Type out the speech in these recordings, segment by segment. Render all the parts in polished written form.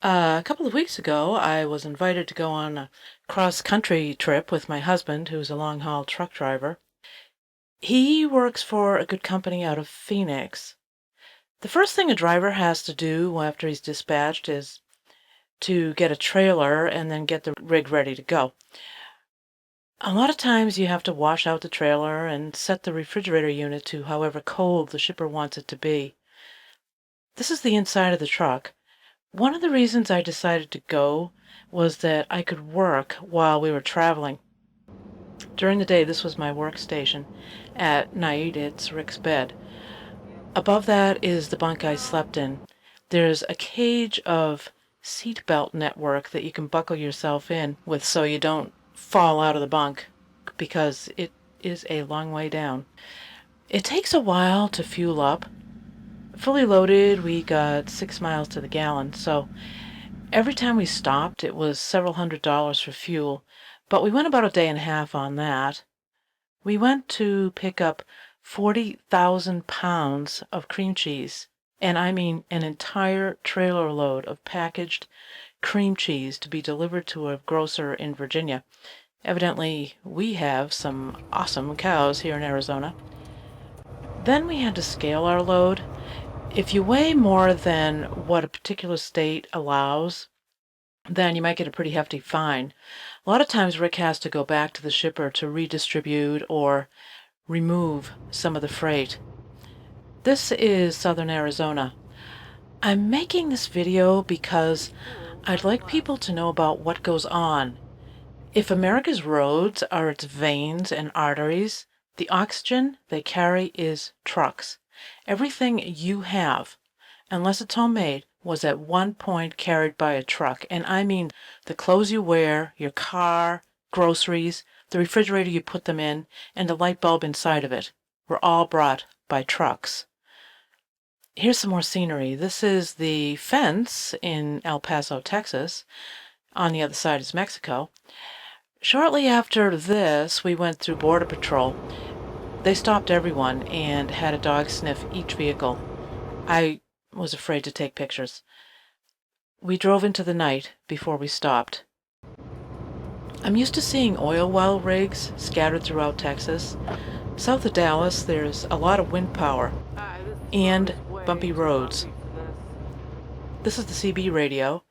A couple of weeks ago, I was invited to go on a cross-country trip with my husband, who's a long-haul truck driver. He works for a good company out of Phoenix. The first thing a driver has to do after he's dispatched is to get a trailer and then get the rig ready to go. A lot of times you have to wash out the trailer and set the refrigerator unit to however cold the shipper wants it to be. This is the inside of the truck. One of the reasons I decided to go was that I could work while we were traveling. During the day, this was my workstation. At night, it's Rick's bed. Above that is the bunk I slept in. There's a cage of seatbelt network that you can buckle yourself in with so you don't fall out of the bunk, because it is a long way down. It takes a while to fuel up. Fully loaded, we got 6 miles to the gallon, so every time we stopped, it was several $100s for fuel, but we went about a day and a half on that. We went to pick up 40,000 pounds of cream cheese, and I mean an entire trailer load of packaged cream cheese to be delivered to a grocer in Virginia. Evidently, we have some awesome cows here in Arizona. Then we had to scale our load. If you weigh more than what a particular state allows, then you might get a pretty hefty fine. A lot of times Rick has to go back to the shipper to redistribute or remove some of the freight. This is southern Arizona. I'm making this video because I'd like people to know about what goes on. If America's roads are its veins and arteries, the oxygen they carry is trucks. Everything you have, unless it's homemade, was at one point carried by a truck. And I mean the clothes you wear, your car, groceries, the refrigerator you put them in, and the light bulb inside of it were all brought by trucks. Here's some more scenery. This is the fence in El Paso, Texas. On the other side is Mexico. Shortly after this, we went through Border Patrol. They stopped everyone and had a dog sniff each vehicle. I was afraid to take pictures. We drove into the night before we stopped. I'm used to seeing oil well rigs scattered throughout Texas. South of Dallas, there's a lot of wind power and bumpy roads. This is the CB radio.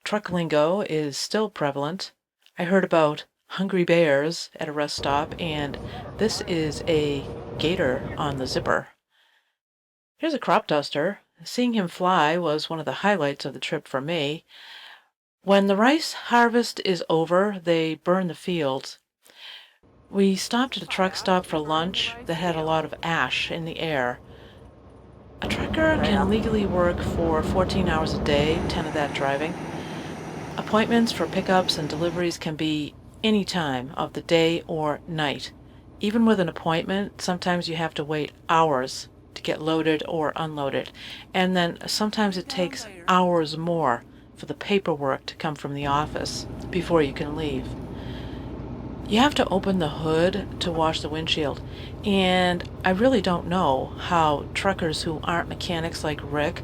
Truck lingo is still prevalent. I heard about hungry bears at a rest stop, and this is a gator on the zipper. Here's a crop duster. Seeing him fly was one of the highlights of the trip for me. When the rice harvest is over, they burn the fields. We stopped at a truck stop for lunch that had a lot of ash in the air. A trucker can legally work for 14 hours a day, 10 of that driving. Appointments for pickups and deliveries can be any time of the day or night. Even with an appointment, sometimes you have to wait hours to get loaded or unloaded. And then sometimes it takes hours more for the paperwork to come from the office before you can leave. You have to open the hood to wash the windshield. And I really don't know how truckers who aren't mechanics like Rick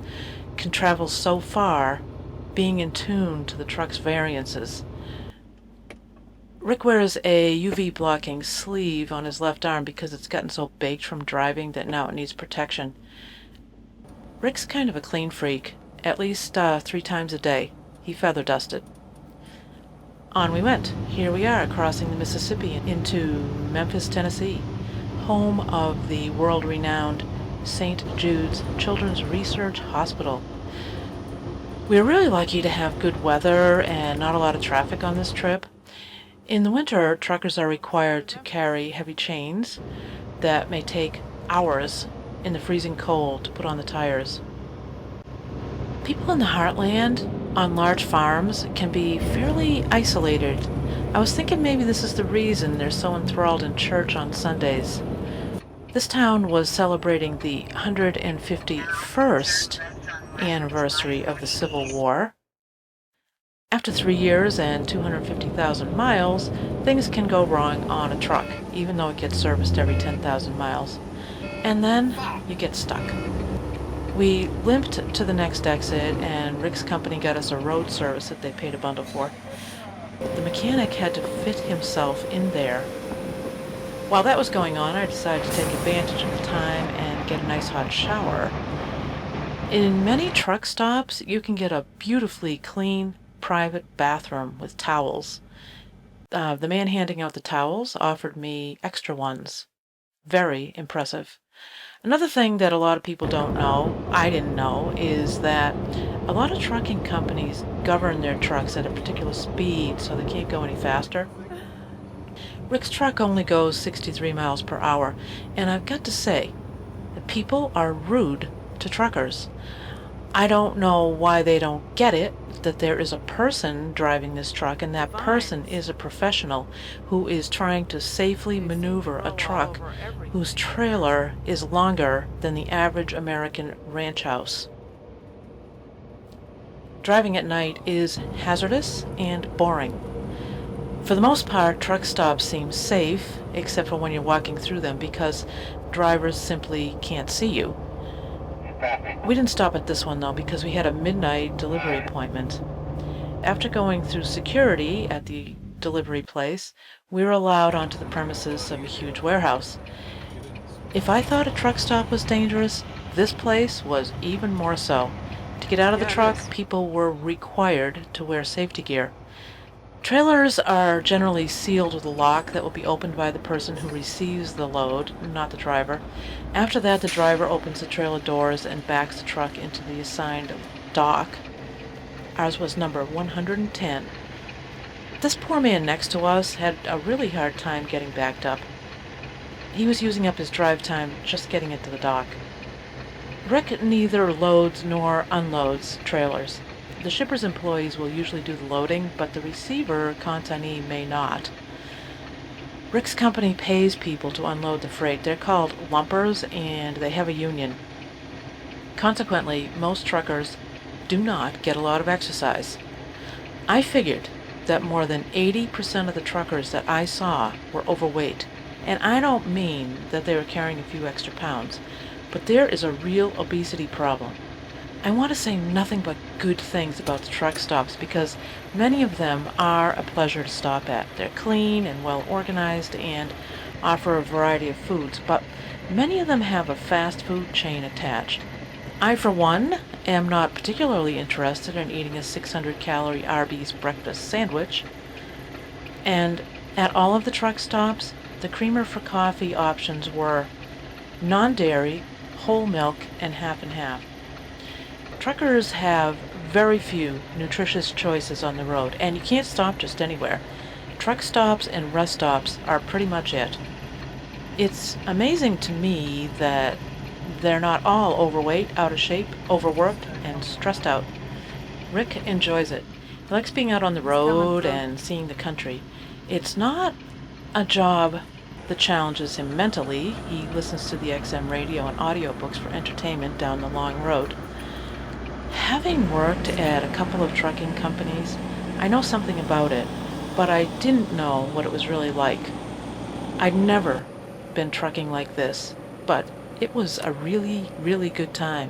can travel so far being in tune to the truck's variances. Rick wears a UV blocking sleeve on his left arm because it's gotten so baked from driving that now it needs protection. Rick's kind of a clean freak, at least 3 times a day. He feather dusted. On we went. Here we are, crossing the Mississippi into Memphis, Tennessee, home of the world-renowned St. Jude's Children's Research Hospital. We were really lucky to have good weather and not a lot of traffic on this trip. In the winter, truckers are required to carry heavy chains that may take hours in the freezing cold to put on the tires. People in the heartland on large farms can be fairly isolated. I was thinking maybe this is the reason they're so enthralled in church on Sundays. This town was celebrating the 151st anniversary of the Civil War. After 3 years and 250,000 miles, things can go wrong on a truck, even though it gets serviced every 10,000 miles. And then you get stuck. We limped to the next exit, and Rick's company got us a road service that they paid a bundle for. The mechanic had to fit himself in there. While that was going on, I decided to take advantage of the time and get a nice hot shower. In many truck stops, you can get a beautifully clean private bathroom with towels. The man handing out the towels offered me extra ones. Very impressive. Another thing that a lot of people don't know, I didn't know, is that a lot of trucking companies govern their trucks at a particular speed so they can't go any faster. Rick's truck only goes 63 miles per hour, and I've got to say, the people are rude to truckers. I don't know why they don't get it, that there is a person driving this truck, and that person is a professional who is trying to safely maneuver a truck whose trailer is longer than the average American ranch house. Driving at night is hazardous and boring. For the most part, truck stops seem safe, except for when you're walking through them, because drivers simply can't see you. We didn't stop at this one, though, because we had a midnight delivery appointment. After going through security at the delivery place, we were allowed onto the premises of a huge warehouse. If I thought a truck stop was dangerous, this place was even more so. To get out of the truck, people were required to wear safety gear. Trailers are generally sealed with a lock that will be opened by the person who receives the load, not the driver. After that, the driver opens the trailer doors and backs the truck into the assigned dock. Ours was number 110. This poor man next to us had a really hard time getting backed up. He was using up his drive time just getting it to the dock. Rick neither loads nor unloads trailers. The shipper's employees will usually do the loading, but the receiver consignee may not. Rick's company pays people to unload the freight. They're called lumpers, and they have a union. Consequently, most truckers do not get a lot of exercise. I figured that more than 80% of the truckers that I saw were overweight, and I don't mean that they were carrying a few extra pounds, but there is a real obesity problem. I want to say nothing but good things about the truck stops because many of them are a pleasure to stop at. They're clean and well organized and offer a variety of foods, but many of them have a fast food chain attached. I, for one, am not particularly interested in eating a 600-calorie Arby's breakfast sandwich. And at all of the truck stops, the creamer for coffee options were non-dairy, whole milk, and half and half. Truckers have very few nutritious choices on the road, and you can't stop just anywhere. Truck stops and rest stops are pretty much it. It's amazing to me that they're not all overweight, out of shape, overworked, and stressed out. Rick enjoys it. He likes being out on the road and seeing the country. It's not a job that challenges him mentally. He listens to the XM radio and audiobooks for entertainment down the long road. Having worked at a couple of trucking companies, I know something about it, but I didn't know what it was really like. I'd never been trucking like this, but it was a really, really good time.